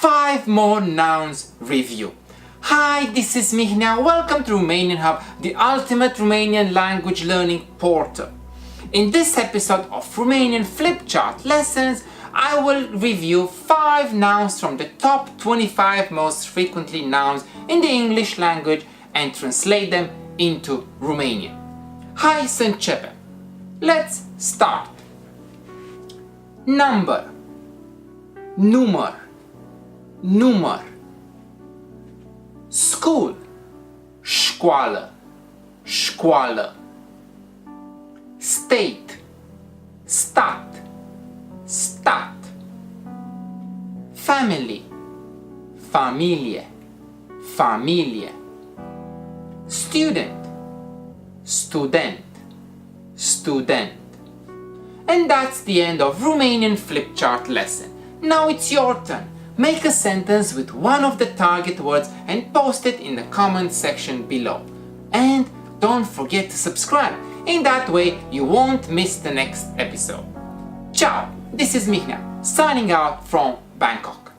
5 more nouns review. Hi, this is Mihnea. Welcome to Romanian Hub, the ultimate Romanian language learning portal. In this episode of Romanian Flip Chart Lessons, I will review 5 nouns from the top 25 most frequently nouns in the English language and translate them into Romanian. Hai să începem. Let's start. Number, număr, număr. School, școală, școală. State, stat, stat. Family, familie, familie. Student, student, student. And that's the end of Romanian Flip Chart lesson. Now it's your turn. Make a sentence with one of the target words and post it in the comment section below. And don't forget to subscribe. In that way, you won't miss the next episode. Ciao! This is Mihnea, signing out from Bangkok.